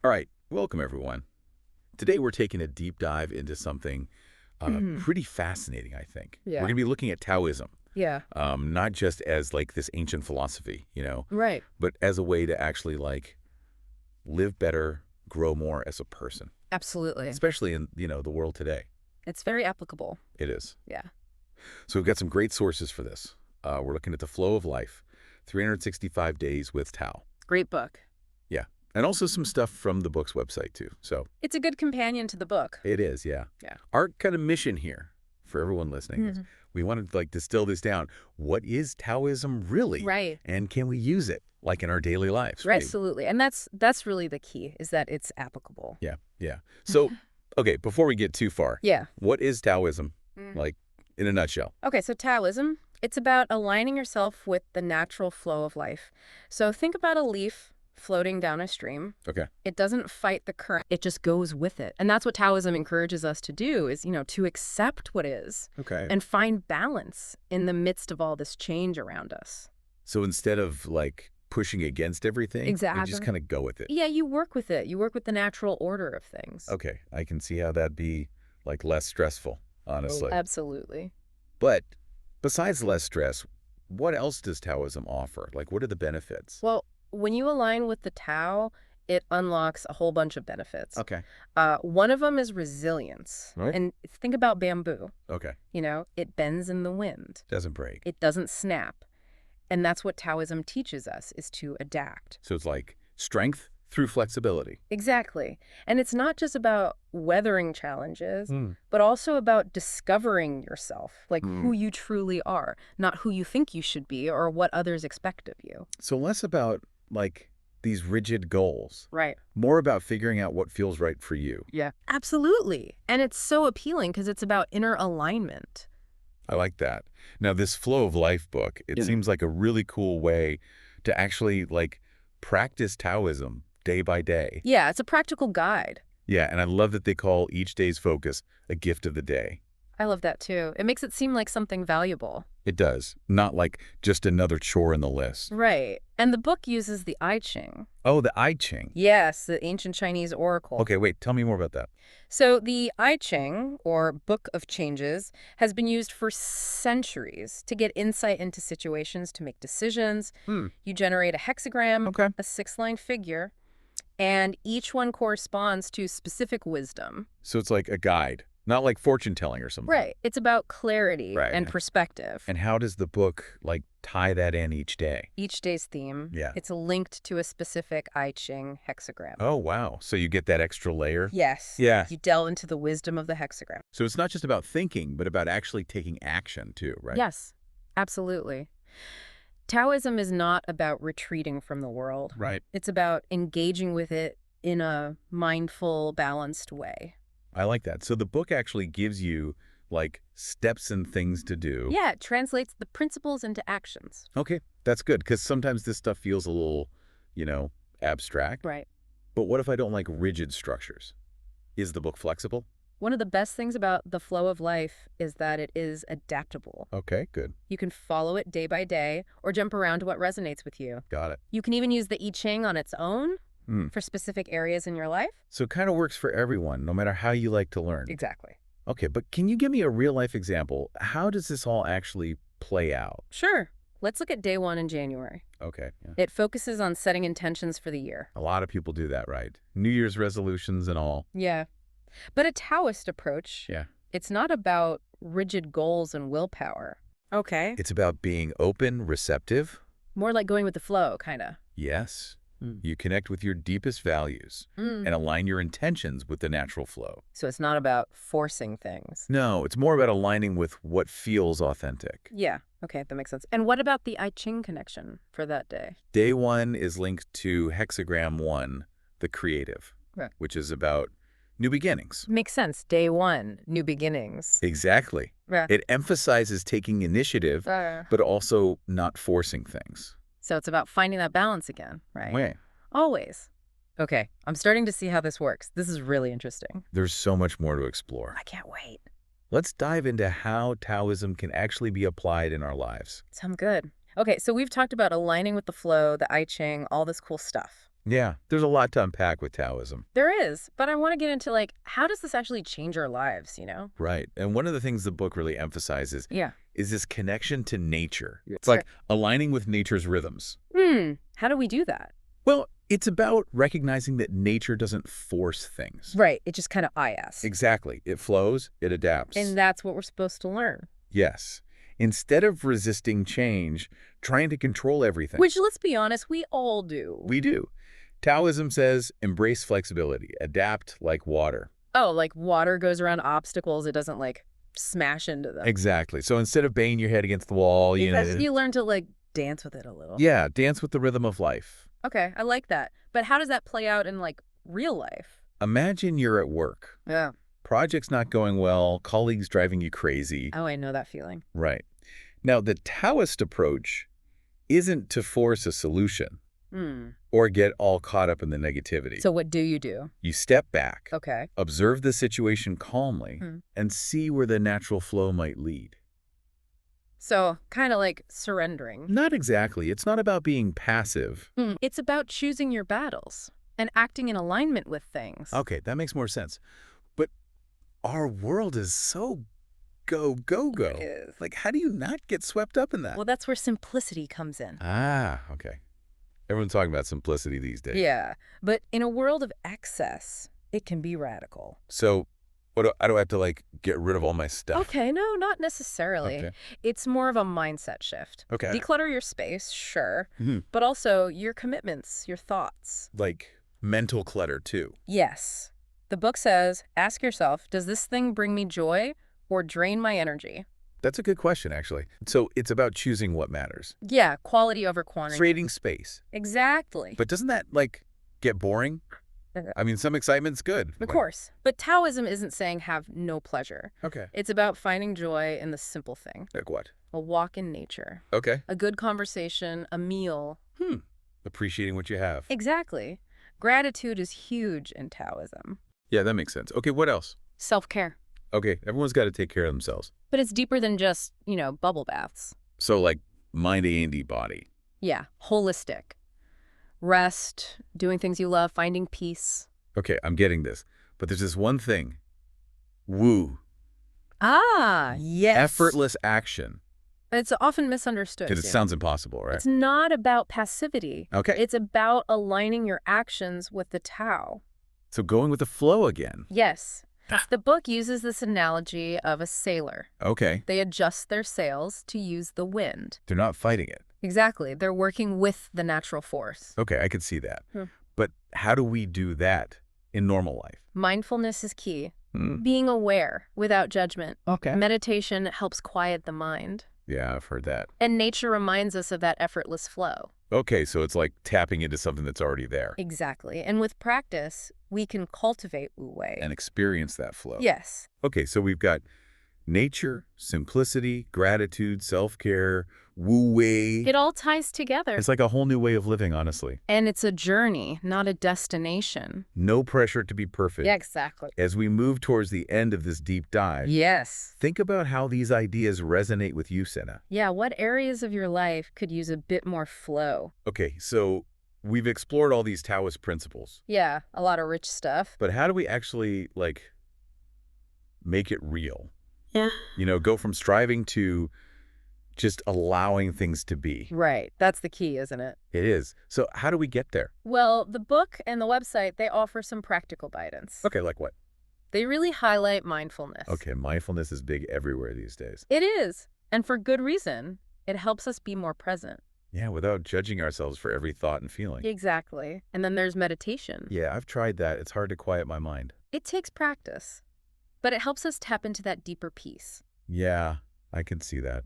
All right, welcome everyone. Today we're taking a deep dive into something Mhm. pretty fascinating, I think. We're Yeah. going to be looking at Taoism, Yeah. not just as like this ancient philosophy, Right. but as a way to actually like live better, grow more as a person, Absolutely. especially in, the world today. It's very applicable. It is. Yeah. So we've got some great sources for this. We're looking at the flow of life, 365 days with Tao. Great book. Yeah. And also some stuff from the book's website too. So It's a good companion to the book. it is, yeah. Yeah. Our kind of mission here for everyone listening is Mhm. we want to like distill this down. What is Taoism really? Right. And can we use it like in our daily lives? Right. Absolutely. And that's really the key, is that it's applicable. Yeah, yeah. So, okay, before we get too far, Yeah. what is Taoism? Mm. Like in a nutshell? Okay, so Taoism, it's about aligning yourself with the natural flow of life. So think about a leaf floating down a stream. Okay. It doesn't fight the current. It just goes with it. And that's what Taoism encourages us to do, is, to accept what is Okay. and find balance in the midst of all this change around us. So instead of like pushing against everything, you just Exactly. kind of go with it. Yeah, you work with it. You work with the natural order of things. Okay, I can see how that'd be like less stressful, honestly. Absolutely. But besides less stress, what else does Taoism offer? Like, what are the benefits? Well, when you align with the Tao, it unlocks a whole bunch of benefits. Okay. One of them is resilience. Right. And think about bamboo. Okay. It bends in the wind. Doesn't break. It doesn't snap. And that's what Taoism teaches us, is to adapt. So it's like strength through flexibility. Exactly. And it's not just about weathering challenges, Hmm. but also about discovering yourself, like Hmm. who you truly are, not who you think you should be or what others expect of you. So less about like these rigid goals, Right. more about figuring out what feels right for you. Yeah. Absolutely. And it's so appealing because it's about inner alignment. I like that. Now, this flow of life book, it Yeah. seems like a really cool way to actually like practice Taoism day by day. Yeah, it's a practical guide. Yeah, and I love that they call each day's focus a gift of the day. I love that too. It makes it seem like something valuable. It does. Not like just another chore in the list. Right. And the book uses the I Ching. Oh, the I Ching. Yes, the ancient Chinese oracle. Okay, wait, tell me more about that. So the I Ching, or Book of Changes, has been used for centuries to get insight into situations, to make decisions. You generate a hexagram, Okay. a 6-line figure, and each one corresponds to specific wisdom. So it's like a guide, not like fortune telling or something. Right. It's about clarity Right. and perspective. And how does the book like tie that in each day? Each day's theme, Yeah. it's linked to a specific I Ching hexagram. Oh, wow. So you get that extra layer? Yes. Yeah. You delve into the wisdom of the hexagram. So it's not just about thinking, but about actually taking action too, right? Yes, absolutely. Taoism is not about retreating from the world. Right. It's about engaging with it in a mindful, balanced way. I like that. So the book actually gives you like steps and things to do. Yeah, it translates the principles into actions. Okay, that's good because sometimes this stuff feels a little, abstract. Right. But what if I don't like rigid structures? Is the book flexible? One of the best things about the flow of life is that it is adaptable. Okay, good. You can follow it day by day or jump around to what resonates with you. Got it. You can even use the I Ching on its own Hmm. for specific areas in your life. So it kind of works for everyone, no matter how you like to learn. Exactly. Okay, but can you give me a real life example? How does this all actually play out? Sure. Let's look at day 1 in January. Okay. Yeah. It focuses on setting intentions for the year. A lot of people do that, right? New Year's resolutions and all. Yeah. But a Taoist approach, Yeah. it's not about rigid goals and willpower. Okay. It's about being open, receptive. More like going with the flow, kind of. Yes. You connect with your deepest values and align your intentions with the natural flow. So it's not about forcing things. No, it's more about aligning with what feels authentic. Yeah. Okay, that makes sense. And what about the I Ching connection for that day? Day 1 is linked to hexagram 1, the creative, Right. which is about new beginnings. Makes sense. Day 1, new beginnings. Exactly. Yeah. It emphasizes taking initiative, but also not forcing things. So it's about finding that balance again, right? Wait, Always. Okay, I'm starting to see how this works. This is really interesting. there's so much more to explore. I can't wait. Let's dive into how Taoism can actually be applied in our lives. Sound good. Okay, so we've talked about aligning with the flow, the I Ching, all this cool stuff. Yeah, there's a lot to unpack with Taoism. There is, but I want to get into, like, how does this actually change our lives, you know? Right. And one of the things the book really emphasizes Yeah. is this connection to nature. It's Sure. like aligning with nature's rhythms. How do we do that? Well, it's about recognizing that nature doesn't force things. Right. It just kind of IS. Exactly. It flows, it adapts. And that's what we're supposed to learn. Yes. Instead of resisting change, trying to control everything. Which, let's be honest, we all do. We do. Taoism says embrace flexibility, adapt like water. Oh, like water goes around obstacles. It doesn't, like, smash into them. Exactly. So instead of banging your head against the wall, You learn to, like, dance with it a little. yeah, dance with the rhythm of life. Okay, I like that. But how does that play out in, like, real life? Imagine you're at work. Yeah. Project's not going well, colleagues driving you crazy. Oh, I know that feeling. Right. Now, the Taoist approach isn't to force a solution or get all caught up in the negativity. So what do you do? You step back, Okay. observe the situation calmly, and see where the natural flow might lead. So kind of like surrendering. Not exactly. It's not about being passive. It's about choosing your battles and acting in alignment with things. Okay, that makes more sense. But our world is so go, go, go. It is. Like, how do you not get swept up in that? Well, that's where simplicity comes in. Ah, okay. Everyone's talking about simplicity these days. Yeah, but in a world of excess, it can be radical. So I do I have to, like, get rid of all my stuff? Okay, no, not necessarily. Okay. It's more of a mindset shift. Okay. Declutter your space, sure, Mhm. but also your commitments, your thoughts. Like, mental clutter, too. Yes. The book says, ask yourself, does this thing bring me joy or drain my energy? That's a good question, actually. So it's about choosing what matters. Yeah, quality over quantity. Creating space. Exactly. But doesn't that, like, get boring? I mean, some excitement's good. Of course. But Taoism isn't saying have no pleasure. Okay. It's about finding joy in the simple thing. Like what? A walk in nature. Okay. A good conversation, a meal. Appreciating what you have. Exactly. Gratitude is huge in Taoism. Yeah, that makes sense. Okay, what else? Self-care. Okay, everyone's got to take care of themselves. But it's deeper than just, bubble baths. So, like, mind and body. Yeah, holistic. Rest, doing things you love, finding peace. Okay, I'm getting this. But there's this one thing. Woo. Ah, yes. Effortless action. It's often misunderstood. It sounds impossible, right? It's not about passivity. Okay. It's about aligning your actions with the Tao. So going with the flow again. Yes. The book uses this analogy of a sailor. Okay. They adjust their sails to use the wind. They're not fighting it. Exactly. They're working with the natural force. Okay, I could see that. But how do we do that in normal life? Mindfulness is key. Being aware without judgment. Okay. Meditation helps quiet the mind. Yeah, I've heard that. And nature reminds us of that effortless flow. Okay, so it's like tapping into something that's already there. Exactly. And with practice, we can cultivate Wu Wei. And experience that flow. Yes. Okay, so we've got nature, simplicity, gratitude, self-care, Wu Wei. It all ties together. It's like a whole new way of living, honestly. And it's a journey, not a destination. No pressure to be perfect. Yeah, exactly. As we move towards the end of this deep dive, Yes. think about how these ideas resonate with you, Senna. Yeah, what areas of your life could use a bit more flow? Okay, so we've explored all these Taoist principles, Yeah, a lot of rich stuff. but how do we actually, like, make it real? Yeah. Go from striving to just allowing things to be. Right. That's the key, isn't it? It is. So how do we get there? Well, the book and the website, they offer some practical guidance. Okay, like what? They really highlight mindfulness. Okay, mindfulness is big everywhere these days. It is. And for good reason. It helps us be more present. Yeah, without judging ourselves for every thought and feeling. Exactly. And then there's meditation. Yeah, I've tried that. It's hard to quiet my mind. It takes practice, but it helps us tap into that deeper peace. Yeah, I can see that.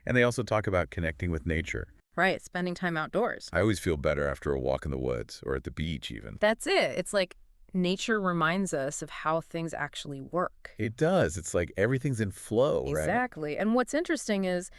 And they also talk about connecting with nature. Right, spending time outdoors. I always feel better after a walk in the woods or at the beach even. That's it. It's like nature reminds us of how things actually work. It does. It's like everything's in flow, right? Exactly. And what's interesting is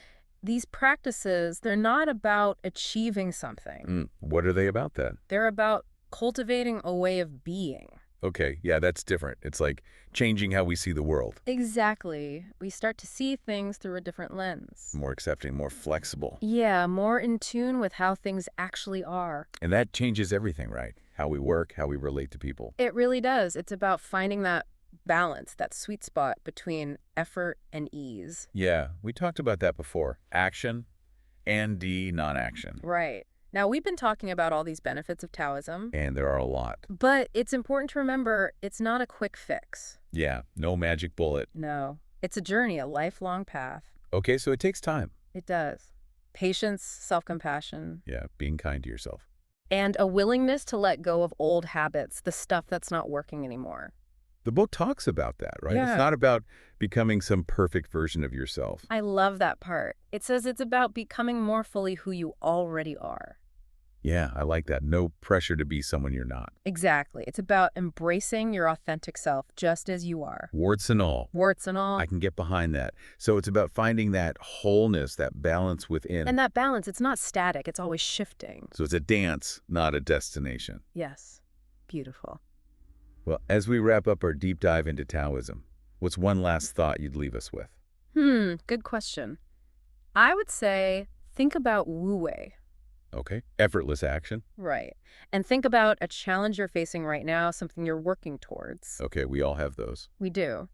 these practices, they're not about achieving something. What are they about then? They're about cultivating a way of being. Okay, yeah, that's different. It's like changing how we see the world. Exactly. We start to see things through a different lens. More accepting, more flexible. Yeah, more in tune with how things actually are. And that changes everything, right? How we work, how we relate to people. It really does. It's about finding that balance, that sweet spot between effort and ease. Yeah, we talked about that before. Action and non-action. Right. Now, we've been talking about all these benefits of Taoism, And there are a lot. but it's important to remember it's not a quick fix. Yeah, no magic bullet. No, it's a journey, a lifelong path. Okay, so it takes time. It does. Patience, self-compassion, Yeah, being kind to yourself. and a willingness to let go of old habits, the stuff that's not working anymore. The book talks about that, right? Yeah. It's not about becoming some perfect version of yourself. I love that part. It says it's about becoming more fully who you already are. Yeah, I like that. No pressure to be someone you're not. Exactly. It's about embracing your authentic self just as you are. Warts and all. Warts and all. I can get behind that. So it's about finding that wholeness, that balance within. And that balance, it's not static. It's always shifting. So it's a dance, not a destination. Yes. Beautiful. Well, as we wrap up our deep dive into Taoism, what's one last thought you'd leave us with? Good question. I would say think about wu-wei. Okay. Effortless action. Right. And think about a challenge you're facing right now, something you're working towards. Okay, we all have those. We do.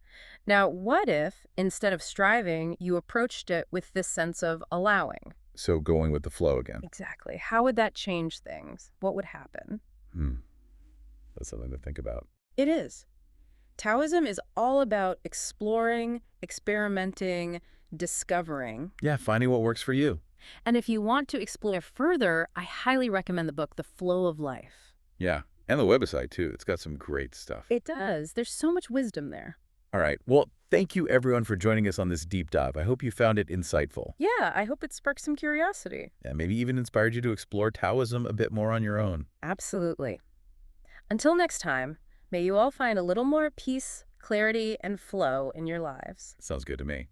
Now, what if, instead of striving, you approached it with this sense of allowing? So going with the flow again. Exactly. How would that change things? What would happen? That's something to think about. It is. Taoism is all about exploring, experimenting, discovering. Yeah, finding what works for you. And if you want to explore further, I highly recommend the book, The Flow of Life. Yeah, and the website too. It's got some great stuff. It does. There's so much wisdom there. All right. Well, thank you everyone for joining us on this deep dive. I hope you found it insightful. Yeah, I hope it sparked some curiosity. And maybe even inspired you to explore Taoism a bit more on your own. Absolutely. Until next time, may you all find a little more peace, clarity, and flow in your lives. Sounds good to me.